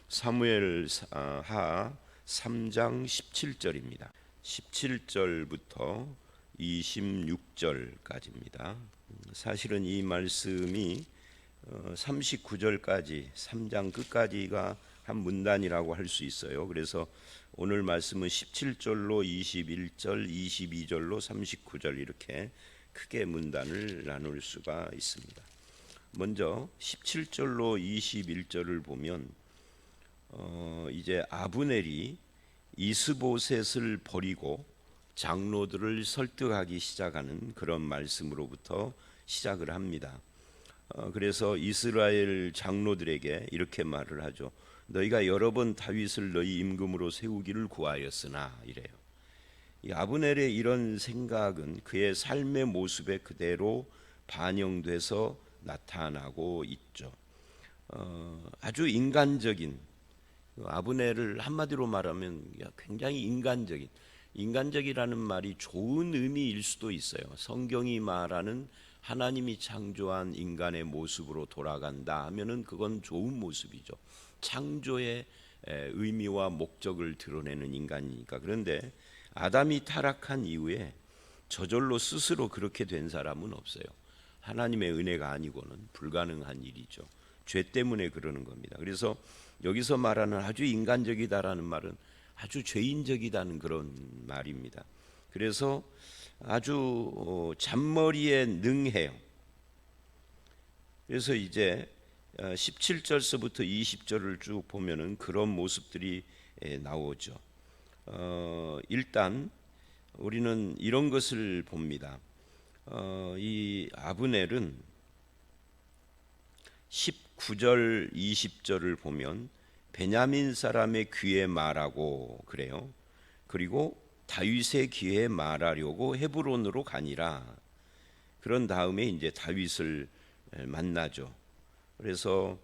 사무엘하 3장 17절입니다. 17절부터 26절까지입니다. 사실은 이 말씀이 39절까지 3장 끝까지가 한 문단이라고 할 수 있어요. 그래서 오늘 말씀은 17절로 21절, 22절로 39절 이렇게 크게 문단을 나눌 수가 있습니다. 먼저 17절로 21절을 보면 이제 아브넬이 이스보셋을 버리고 장로들을 설득하기 시작하는 그런 말씀으로부터 시작을 합니다. 그래서 이스라엘 장로들에게 이렇게 말을 하죠. 너희가 여러 번 다윗을 너희 임금으로 세우기를 구하였으나 이래요. 이 아브넬의 이런 생각은 그의 삶의 모습에 그대로 반영돼서 나타나고 있죠. 아주 인간적인, 아브넬을 한마디로 말하면 굉장히 인간적이라는 말이 좋은 의미일 수도 있어요. 성경이 말하는 하나님이 창조한 인간의 모습으로 돌아간다 하면은 그건 좋은 모습이죠. 창조의 의미와 목적을 드러내는 인간이니까. 그런데 아담이 타락한 이후에 저절로 스스로 그렇게 된 사람은 없어요. 하나님의 은혜가 아니고는 불가능한 일이죠. 죄 때문에 그러는 겁니다. 그래서 여기서 말하는 아주 인간적이다라는 말은 아주 죄인적이다는 그런 말입니다. 그래서 아주 잔머리에 능해요. 그래서 이제 17절서부터 20절을 쭉 보면은 그런 모습들이 나오죠. 일단 우리는 이런 것을 봅니다. 이 아브넬은 19절 20절을 보면 베냐민 사람의 귀에 말하고 그래요. 그리고 다윗의 귀에 말하려고 헤브론으로 가니라. 그런 다음에 이제 다윗을 만나죠. 그래서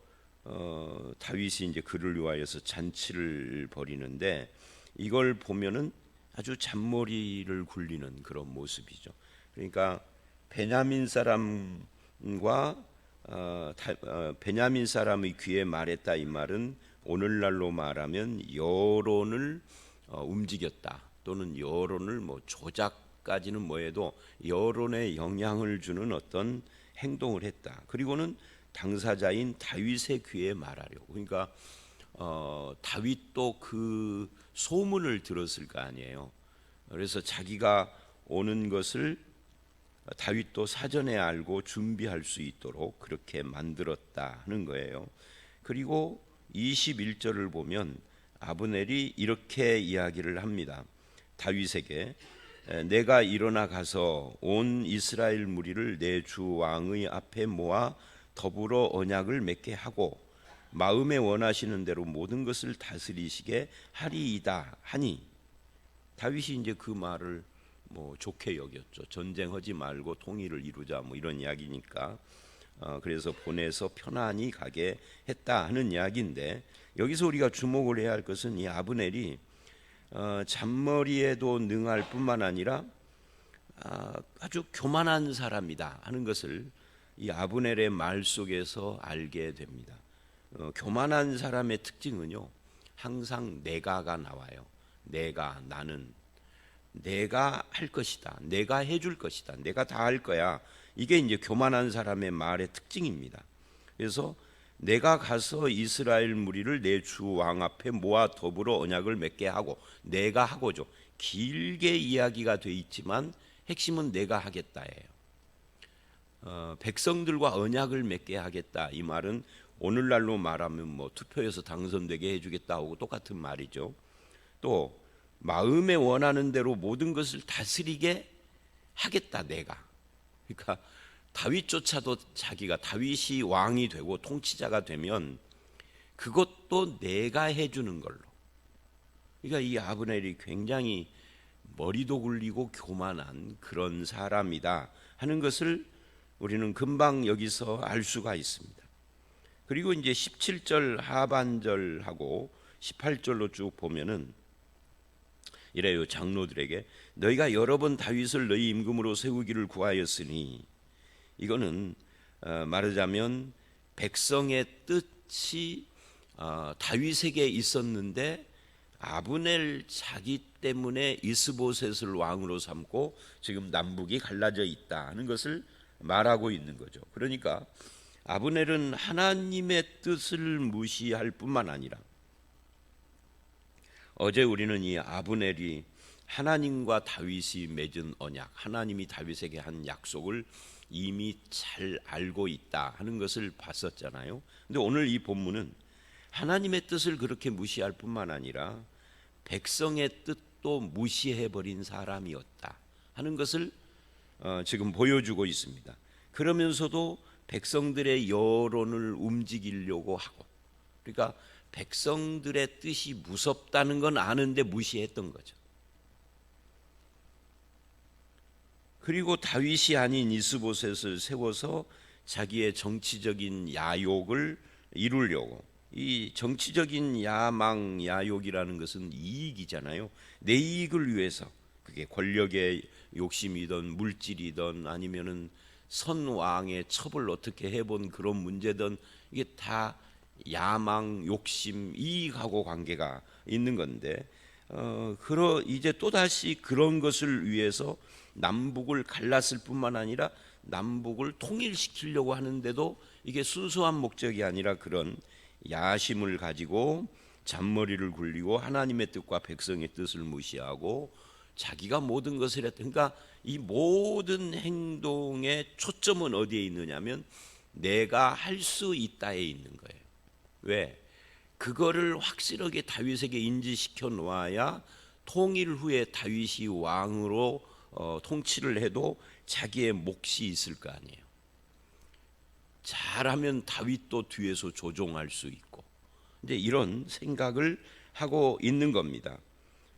다윗이 이제 그를 위하여서 잔치를 벌이는데 이걸 보면은 아주 잔머리를 굴리는 그런 모습이죠. 그러니까 베냐민 사람과 베냐민 사람의 귀에 말했다 이 말은 오늘날로 말하면 여론을 움직였다 또는 여론을 뭐 조작까지는 뭐해도 여론에 영향을 주는 어떤 행동을 했다. 그리고는 당사자인 다윗의 귀에 말하려고. 그러니까 다윗도 그 소문을 들었을 거 아니에요. 그래서 자기가 오는 것을 다윗도 사전에 알고 준비할 수 있도록 그렇게 만들었다 하는 거예요. 그리고 21절을 보면 아브넬이 이렇게 이야기를 합니다. 다윗에게 내가 일어나 가서 온 이스라엘 무리를 내 주 왕의 앞에 모아 더불어 언약을 맺게 하고 마음에 원하시는 대로 모든 것을 다스리시게 하리이다 하니, 다윗이 이제 그 말을 뭐 좋게 여겼죠. 전쟁하지 말고 통일을 이루자 뭐 이런 이야기니까. 그래서 보내서 편안히 가게 했다 하는 이야기인데, 여기서 우리가 주목을 해야 할 것은 이 아브넬이 잔머리에도 능할 뿐만 아니라 아주 교만한 사람이다 하는 것을 이 아브넬의 말 속에서 알게 됩니다. 교만한 사람의 특징은요, 항상 내가가 나와요. 나는 내가 할 것이다, 내가 해줄 것이다, 내가 다 할 거야. 이게 이제 교만한 사람의 말의 특징입니다. 그래서 내가 가서 이스라엘 무리를 내 주 왕 앞에 모아 더불어 언약을 맺게 하고, 내가 하고죠. 길게 이야기가 돼 있지만 핵심은 내가 하겠다예요. 백성들과 언약을 맺게 하겠다 이 말은 오늘날로 말하면 뭐 투표해서 당선되게 해주겠다 하고 똑같은 말이죠. 또 마음에 원하는 대로 모든 것을 다스리게 하겠다 내가. 그러니까 다윗조차도 자기가 다윗이 왕이 되고 통치자가 되면 그것도 내가 해주는 걸로. 그러니까 이 아브넬이 굉장히 머리도 굴리고 교만한 그런 사람이다 하는 것을 우리는 금방 여기서 알 수가 있습니다. 그리고 이제 17절 하반절하고 18절로 쭉 보면은 이래요. 장로들에게 너희가 여러 번 다윗을 너희 임금으로 세우기를 구하였으니, 이거는 말하자면 백성의 뜻이 다윗에게 있었는데 아브넬 자기 때문에 이스보셋을 왕으로 삼고 지금 남북이 갈라져 있다 하는 것을 말하고 있는 거죠. 그러니까 아브넬은 하나님의 뜻을 무시할 뿐만 아니라 어제 우리는 이 아브넬이 하나님과 다윗이 맺은 언약, 하나님이 다윗에게 한 약속을 이미 잘 알고 있다 하는 것을 봤었잖아요. 근데 오늘 이 본문은 하나님의 뜻을 그렇게 무시할 뿐만 아니라 백성의 뜻도 무시해버린 사람이었다 하는 것을 지금 보여주고 있습니다. 그러면서도 백성들의 여론을 움직이려고 하고, 그러니까 백성들의 뜻이 무섭다는 건 아는데 무시했던 거죠. 그리고 다윗이 아닌 이스보셋을 세워서 자기의 정치적인 야욕을 이루려고, 이 정치적인 야망, 야욕이라는 것은 이익이잖아요. 내 이익을 위해서, 그게 권력의 욕심이든 물질이든 아니면은 선왕의 첩을 어떻게 해본 그런 문제든 이게 다 야망, 욕심, 이익하고 관계가 있는 건데, 이제 또다시 그런 것을 위해서 남북을 갈랐을 뿐만 아니라 남북을 통일시키려고 하는데도 이게 순수한 목적이 아니라 그런 야심을 가지고 잔머리를 굴리고 하나님의 뜻과 백성의 뜻을 무시하고 자기가 모든 것을 했다. 그러니까 이 모든 행동의 초점은 어디에 있느냐면 내가 할 수 있다에 있는 거예요. 왜? 그거를 확실하게 다윗에게 인지시켜 놓아야 통일 후에 다윗이 왕으로 통치를 해도 자기의 몫이 있을 거 아니에요. 잘하면 다윗도 뒤에서 조종할 수 있고, 이제 이런 생각을 하고 있는 겁니다.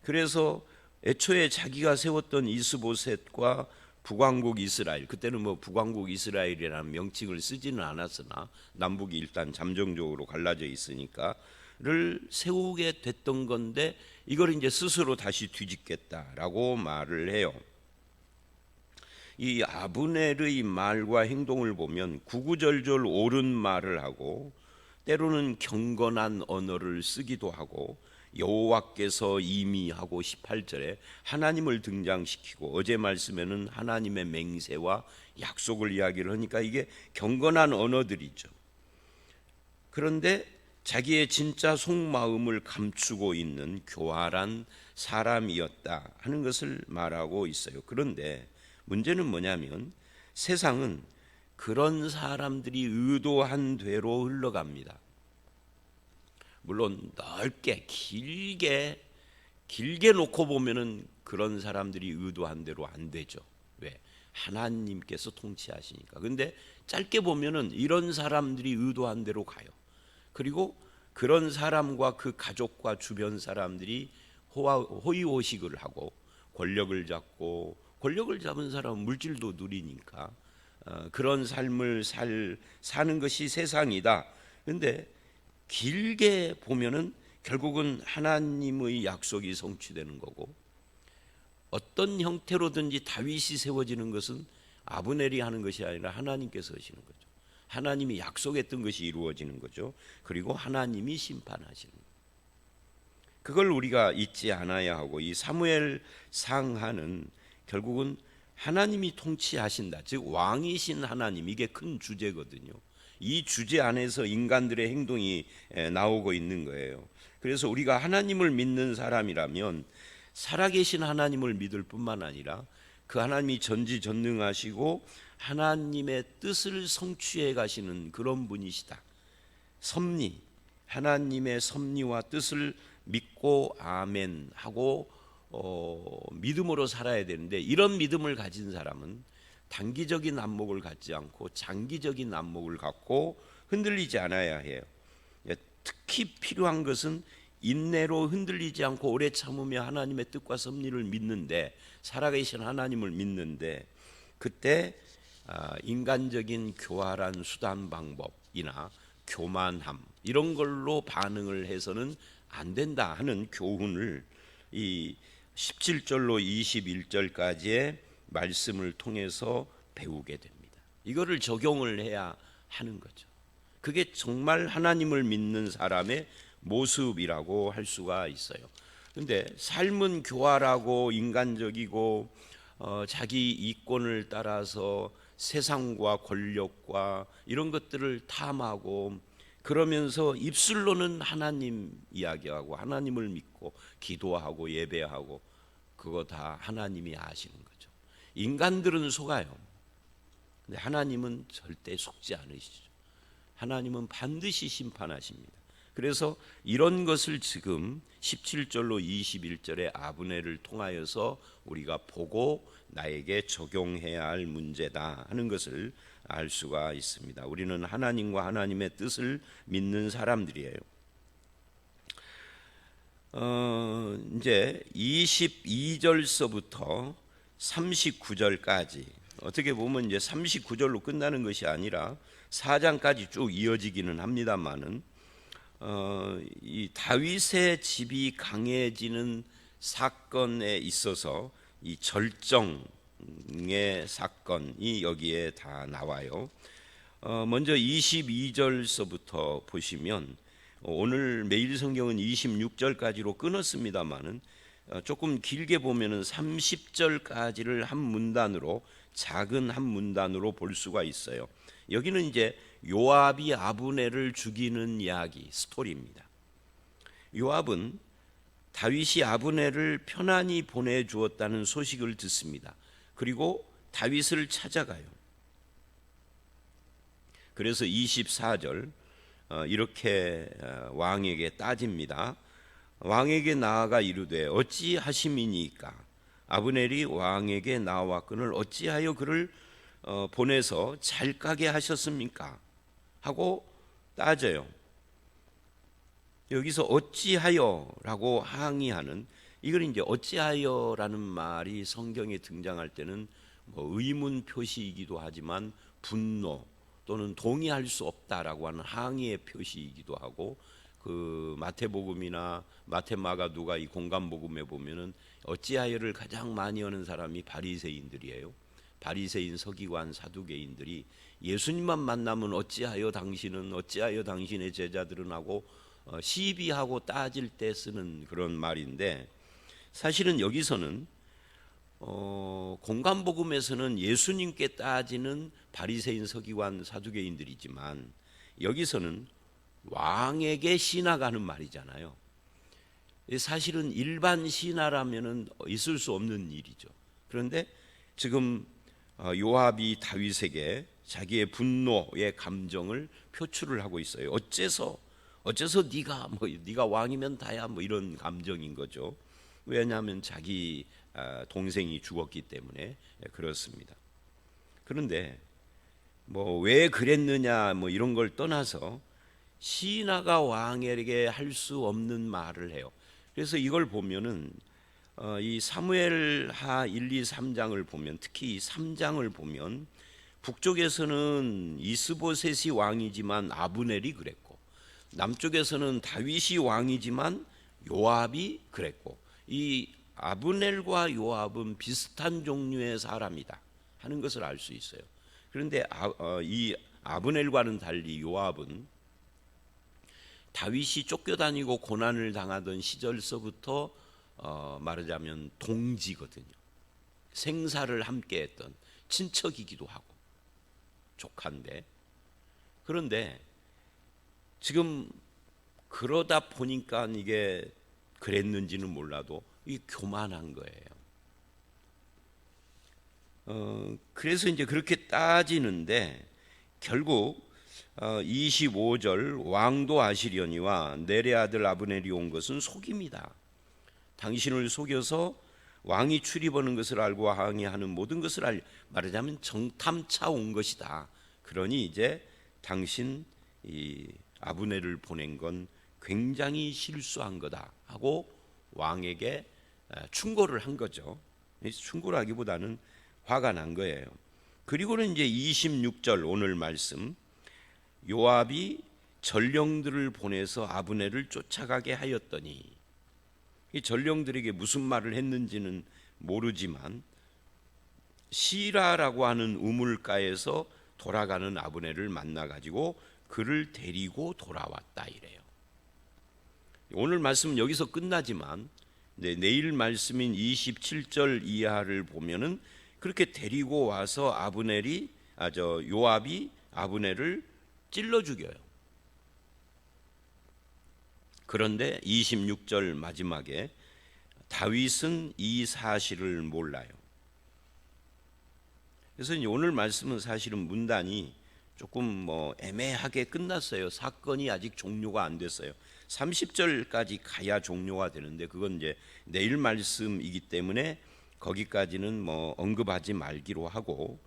그래서 애초에 자기가 세웠던 이스보셋과 북왕국 이스라엘, 그때는 뭐 북왕국 이스라엘이라는 명칭을 쓰지는 않았으나 남북이 일단 잠정적으로 갈라져 있으니까를 세우게 됐던 건데 이걸 이제 스스로 다시 뒤집겠다라고 말을 해요. 이 아브넬의 말과 행동을 보면 구구절절 옳은 말을 하고 때로는 경건한 언어를 쓰기도 하고 여호와께서 이미 하고 18절에 하나님을 등장시키고 어제 말씀에는 하나님의 맹세와 약속을 이야기를 하니까 이게 경건한 언어들이죠. 그런데 자기의 진짜 속마음을 감추고 있는 교활한 사람이었다 하는 것을 말하고 있어요. 그런데 문제는 뭐냐면 세상은 그런 사람들이 의도한 대로 흘러갑니다. 물론 넓게 길게 놓고 보면은 그런 사람들이 의도한 대로 안 되죠. 왜? 하나님께서 통치하시니까. 근데 짧게 보면은 이런 사람들이 의도한 대로 가요. 그리고 그런 사람과 그 가족과 주변 사람들이 호의호식을 하고 권력을 잡고, 권력을 잡은 사람은 물질도 누리니까 그런 삶을 사는 것이 세상이다. 근데 길게 보면은 결국은 하나님의 약속이 성취되는 거고, 어떤 형태로든지 다윗이 세워지는 것은 아브넬이 하는 것이 아니라 하나님께서 하시는 거죠. 하나님이 약속했던 것이 이루어지는 거죠. 그리고 하나님이 심판하시는 거예요. 그걸 우리가 잊지 않아야 하고, 이 사무엘 상하는 결국은 하나님이 통치하신다, 즉 왕이신 하나님, 이게 큰 주제거든요. 이 주제 안에서 인간들의 행동이 나오고 있는 거예요. 그래서 우리가 하나님을 믿는 사람이라면 살아계신 하나님을 믿을 뿐만 아니라 그 하나님이 전지전능하시고 하나님의 뜻을 성취해 가시는 그런 분이시다, 섭리, 하나님의 섭리와 뜻을 믿고 아멘 하고 믿음으로 살아야 되는데, 이런 믿음을 가진 사람은 단기적인 안목을 갖지 않고 장기적인 안목을 갖고 흔들리지 않아야 해요. 특히 필요한 것은 인내로 흔들리지 않고 오래 참으며 하나님의 뜻과 섭리를 믿는데, 살아계신 하나님을 믿는데, 그때 인간적인 교활한 수단 방법이나 교만함 이런 걸로 반응을 해서는 안 된다 하는 교훈을 이 17절로 21절까지의 말씀을 통해서 배우게 됩니다. 이거를 적용을 해야 하는 거죠. 그게 정말 하나님을 믿는 사람의 모습이라고 할 수가 있어요. 근데 삶은 교활하고 인간적이고 자기 이권을 따라서 세상과 권력과 이런 것들을 탐하고 그러면서 입술로는 하나님 이야기하고 하나님을 믿고 기도하고 예배하고 그거 다 하나님이 아시는 거죠. 인간들은 속아요. 근데 하나님은 절대 속지 않으시죠. 하나님은 반드시 심판하십니다. 그래서 이런 것을 지금 17절로 21절의 아브넬을 통하여서 우리가 보고 나에게 적용해야 할 문제다 하는 것을 알 수가 있습니다. 우리는 하나님과 하나님의 뜻을 믿는 사람들이에요. 이제 22절서부터 39절까지 어떻게 보면 이제 39절로 끝나는 것이 아니라 4장까지 쭉 이어지기는 합니다만은 이 다윗의 집이 강해지는 사건에 있어서 이 절정의 사건이 여기에 다 나와요. 먼저 22절서부터 보시면 오늘 매일 성경은 26절까지로 끊었습니다만은 조금 길게 보면은 30절까지를 한 문단으로 작은 한 문단으로 볼 수가 있어요. 여기는 이제 요압이 아브넬을 죽이는 이야기 스토리입니다. 요압은 다윗이 아브넬을 편안히 보내주었다는 소식을 듣습니다. 그리고 다윗을 찾아가요. 그래서 24절 이렇게 왕에게 따집니다. 왕에게 나아가 이르되 어찌하심이니까 아브넬이 왕에게 나아왔거늘 어찌하여 그를 보내서 잘 가게 하셨습니까? 하고 따져요. 여기서 어찌하여라고 항의하는 이걸 이제 어찌하여라는 말이 성경에 등장할 때는 뭐 의문 표시이기도 하지만 분노 또는 동의할 수 없다라고 하는 항의의 표시이기도 하고 그 마태복음이나 마태마가 누가 이 공간복음에 보면은 어찌하여를 가장 많이 하는 사람이 바리새인들이에요. 바리새인 서기관 사두개인들이 예수님만 만나면 어찌하여 당신의 제자들은 하고 시비하고 따질 때 쓰는 그런 말인데 사실은 여기서는 공간복음에서는 예수님께 따지는 바리새인 서기관 사두개인들이지만 여기서는 왕에게 신하가는 말이잖아요. 사실은 일반 신하라면은 있을 수 없는 일이죠. 그런데 지금 요압이 다윗에게 자기의 분노의 감정을 표출을 하고 있어요. 어째서 네가 왕이면 다야 뭐 이런 감정인 거죠. 왜냐하면 자기 동생이 죽었기 때문에 그렇습니다. 그런데 뭐 왜 그랬느냐 뭐 이런 걸 떠나서 신하가 왕에게 할 수 없는 말을 해요. 그래서 이걸 보면은 이 사무엘하 1, 2, 3장을 보면 특히 이 3장을 보면 북쪽에서는 이스보셋이 왕이지만 아브넬이 그랬고 남쪽에서는 다윗이 왕이지만 요압이 그랬고 이 아브넬과 요압은 비슷한 종류의 사람이다 하는 것을 알 수 있어요. 그런데 이 아브넬과는 달리 요압은 다윗이 쫓겨다니고 고난을 당하던 시절서부터 말하자면 동지거든요. 생사를 함께했던 친척이기도 하고 조카인데 그런데 지금 그러다 보니까 이게 그랬는지는 몰라도 이 교만한 거예요. 그래서 이제 그렇게 따지는데 결국 25절 왕도 아시려니와 넬의 아들 아브넬이 온 것은 속임이다. 당신을 속여서 왕이 출입하는 것을 알고 항의하는 모든 것을 말하자면 정탐차 온 것이다. 그러니 이제 당신 이 아브넬을 보낸 건 굉장히 실수한 거다 하고 왕에게 충고를 한 거죠. 충고라기보다는 화가 난 거예요. 그리고는 이제 26절 오늘 말씀 요압이 전령들을 보내서 아브넬을 쫓아가게 하였더니 이 전령들에게 무슨 말을 했는지는 모르지만 시라라고 하는 우물가에서 돌아가는 아브넬을 만나 가지고 그를 데리고 돌아왔다 이래요. 오늘 말씀은 여기서 끝나지만 내일 말씀인 27절 이하를 보면은 그렇게 데리고 와서 요압이 아브넬을 찔러 죽여요. 그런데 26절 마지막에 다윗은 이 사실을 몰라요. 그래서 오늘 말씀은 사실은 문단이 조금 애매하게 끝났어요. 사건이 아직 종료가 안 됐어요. 30절까지 가야 종료가 되는데 그건 이제 내일 말씀이기 때문에 거기까지는 언급하지 말기로 하고,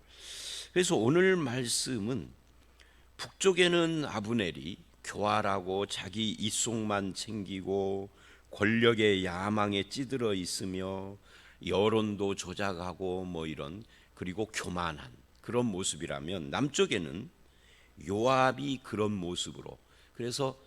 그래서 오늘 말씀은 북쪽에는 아브넬이 교활하고 자기 이속만 챙기고 권력의 야망에 찌들어 있으며 여론도 조작하고 이런, 그리고 교만한 그런 모습이라면, 남쪽에는 요압이 그런 모습으로, 그래서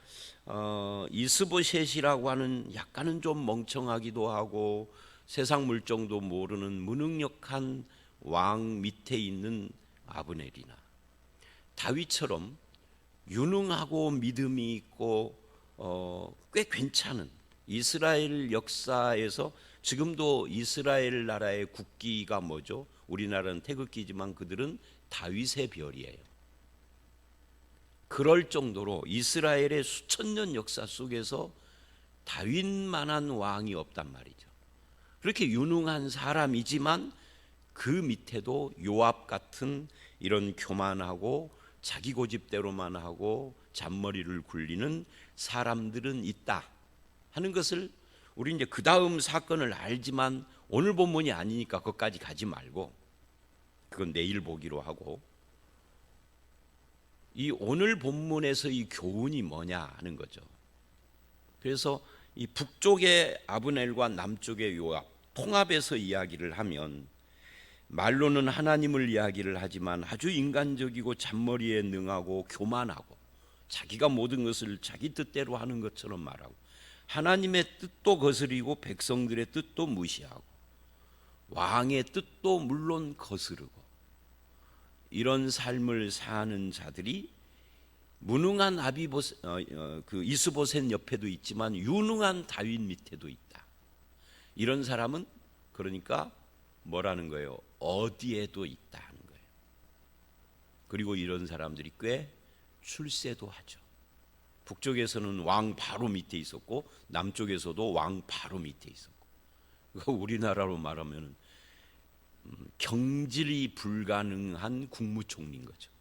이스보셋이라고 하는 약간은 좀 멍청하기도 하고 세상 물정도 모르는 무능력한 왕 밑에 있는 아브넬이나 다윗처럼 유능하고 믿음이 있고 꽤 괜찮은, 이스라엘 역사에서 지금도 이스라엘 나라의 국기가 뭐죠? 우리나라는 태극기지만 그들은 다윗의 별이에요. 그럴 정도로 이스라엘의 수천 년 역사 속에서 다윗만한 왕이 없단 말이죠. 그렇게 유능한 사람이지만 그 밑에도 요압 같은 이런 교만하고 자기 고집대로만 하고 잔머리를 굴리는 사람들은 있다 하는 것을 우리 이제 그 다음 사건을 알지만 오늘 본문이 아니니까 거기까지 가지 말고 그건 내일 보기로 하고, 이 오늘 본문에서 이 교훈이 뭐냐 하는 거죠. 그래서 이 북쪽의 아브넬과 남쪽의 요압 통합해서 이야기를 하면, 말로는 하나님을 이야기를 하지만 아주 인간적이고 잔머리에 능하고 교만하고 자기가 모든 것을 자기 뜻대로 하는 것처럼 말하고 하나님의 뜻도 거스리고 백성들의 뜻도 무시하고 왕의 뜻도 물론 거스르고, 이런 삶을 사는 자들이 무능한 이스보셋 옆에도 있지만 유능한 다윗 밑에도 있다. 이런 사람은 그러니까 뭐라는 거예요? 어디에도 있다 하는 거예요. 그리고 이런 사람들이 꽤 출세도 하죠. 북쪽에서는 왕 바로 밑에 있었고 남쪽에서도 왕 바로 밑에 있었고, 우리나라로 말하면 경질이 불가능한 국무총리인 거죠.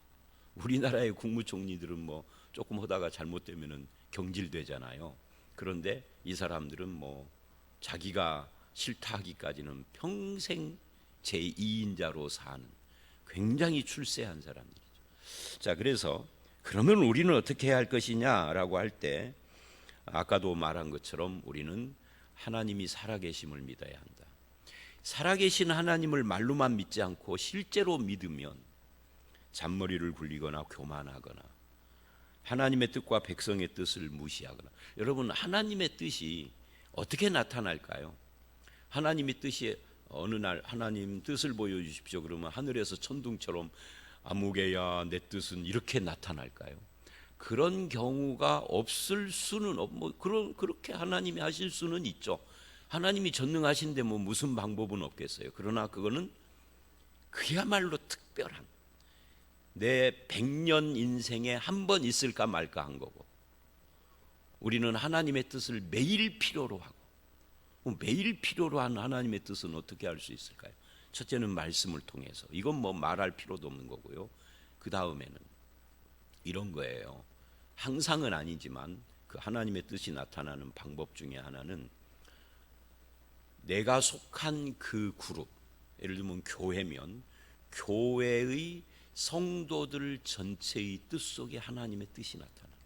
우리나라의 국무총리들은 조금 하다가 잘못되면은 경질되잖아요. 그런데 이 사람들은 자기가 싫다 하기까지는 평생 제2인자로 사는 굉장히 출세한 사람들이죠. 자, 그래서 그러면 우리는 어떻게 해야 할 것이냐라고 할 때, 아까도 말한 것처럼 우리는 하나님이 살아계심을 믿어야 한다. 살아계신 하나님을 말로만 믿지 않고 실제로 믿으면 잔머리를 굴리거나 교만하거나 하나님의 뜻과 백성의 뜻을 무시하거나, 여러분 하나님의 뜻이 어떻게 나타날까요? 하나님의 뜻이 어느 날 하나님 뜻을 보여주십시오 그러면 하늘에서 천둥처럼 아무개야 내 뜻은 이렇게 나타날까요? 그런 경우가 없을 수는 그렇게 하나님이 하실 수는 있죠. 하나님이 전능하신데 무슨 방법은 없겠어요. 그러나 그거는 그야말로 특별한, 내 100년 인생에 한 번 있을까 말까 한 거고, 우리는 하나님의 뜻을 매일 필요로 하고, 매일 필요로 한 하나님의 뜻은 어떻게 할 수 있을까요? 첫째는 말씀을 통해서, 이건 말할 필요도 없는 거고요. 그 다음에는 이런 거예요. 항상은 아니지만 그 하나님의 뜻이 나타나는 방법 중에 하나는 내가 속한 그 그룹, 예를 들면 교회면 교회의 성도들 전체의 뜻 속에 하나님의 뜻이 나타나요.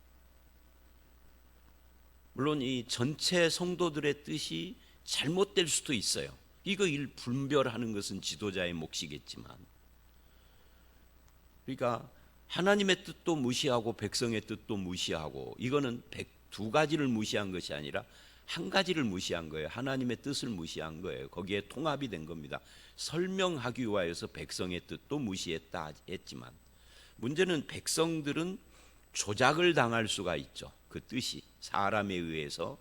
물론 이 전체 성도들의 뜻이 잘못될 수도 있어요. 이거 분별하는 것은 지도자의 몫이겠지만, 그러니까 하나님의 뜻도 무시하고 백성의 뜻도 무시하고, 이거는 두 가지를 무시한 것이 아니라 한 가지를 무시한 거예요. 하나님의 뜻을 무시한 거예요. 거기에 통합이 된 겁니다. 설명하기 위하여서 백성의 뜻도 무시했다 했지만, 문제는 백성들은 조작을 당할 수가 있죠. 그 뜻이 사람에 의해서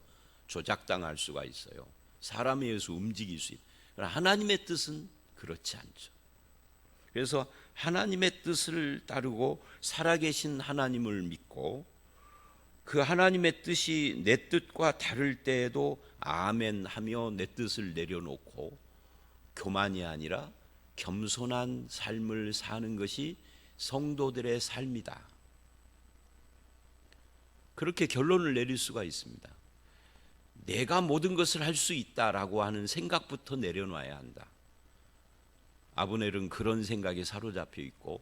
조작당할 수가 있어요. 사람에 의해서 움직일 수 있어요. 그러나 하나님의 뜻은 그렇지 않죠. 그래서 하나님의 뜻을 따르고 살아계신 하나님을 믿고 그 하나님의 뜻이 내 뜻과 다를 때에도 아멘 하며 내 뜻을 내려놓고 교만이 아니라 겸손한 삶을 사는 것이 성도들의 삶이다. 그렇게 결론을 내릴 수가 있습니다. 내가 모든 것을 할 수 있다라고 하는 생각부터 내려놔야 한다. 아브넬은 그런 생각에 사로잡혀 있고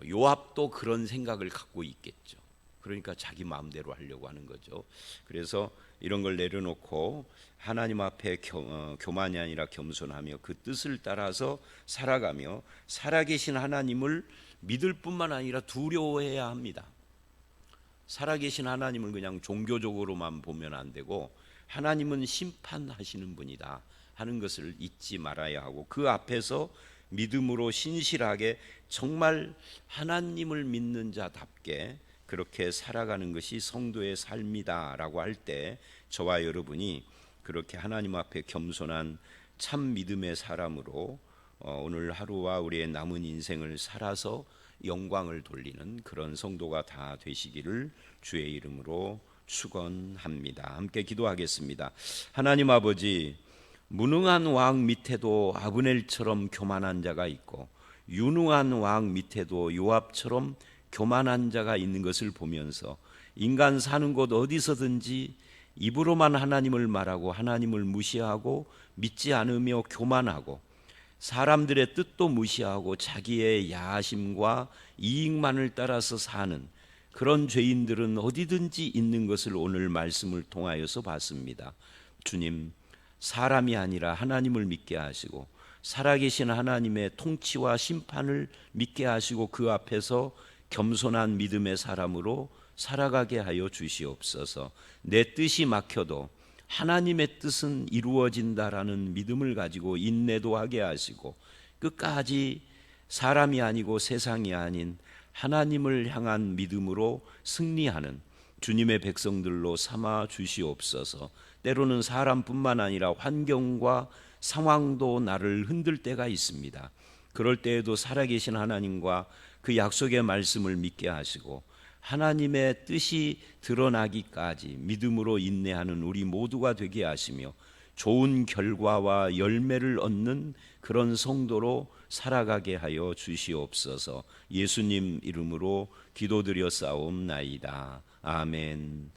요압도 그런 생각을 갖고 있겠죠. 그러니까 자기 마음대로 하려고 하는 거죠. 그래서 이런 걸 내려놓고 하나님 앞에 교만이 아니라 겸손하며 그 뜻을 따라서 살아가며 살아계신 하나님을 믿을 뿐만 아니라 두려워해야 합니다. 살아계신 하나님을 그냥 종교적으로만 보면 안 되고 하나님은 심판하시는 분이다 하는 것을 잊지 말아야 하고 그 앞에서 믿음으로 신실하게 정말 하나님을 믿는 자답게 그렇게 살아가는 것이 성도의 삶이다라고 할 때 저와 여러분이 그렇게 하나님 앞에 겸손한 참 믿음의 사람으로 오늘 하루와 우리의 남은 인생을 살아서 영광을 돌리는 그런 성도가 다 되시기를 주의 이름으로 축원합니다. 함께 기도하겠습니다. 하나님 아버지, 무능한 왕 밑에도 아브넬처럼 교만한 자가 있고 유능한 왕 밑에도 요압처럼 교만한 자가 있는 것을 보면서 인간 사는 곳 어디서든지 입으로만 하나님을 말하고 하나님을 무시하고 믿지 않으며 교만하고 사람들의 뜻도 무시하고 자기의 야심과 이익만을 따라서 사는 그런 죄인들은 어디든지 있는 것을 오늘 말씀을 통하여서 봤습니다. 주님, 사람이 아니라 하나님을 믿게 하시고 살아계신 하나님의 통치와 심판을 믿게 하시고 그 앞에서 겸손한 믿음의 사람으로 살아가게 하여 주시옵소서. 내 뜻이 막혀도 하나님의 뜻은 이루어진다라는 믿음을 가지고 인내도 하게 하시고 끝까지 사람이 아니고 세상이 아닌 하나님을 향한 믿음으로 승리하는 주님의 백성들로 삼아 주시옵소서. 때로는 사람뿐만 아니라 환경과 상황도 나를 흔들 때가 있습니다. 그럴 때에도 살아계신 하나님과 그 약속의 말씀을 믿게 하시고 하나님의 뜻이 드러나기까지 믿음으로 인내하는 우리 모두가 되게 하시며 좋은 결과와 열매를 얻는 그런 성도로 살아가게 하여 주시옵소서. 예수님 이름으로 기도드려 싸움나이다. 아멘.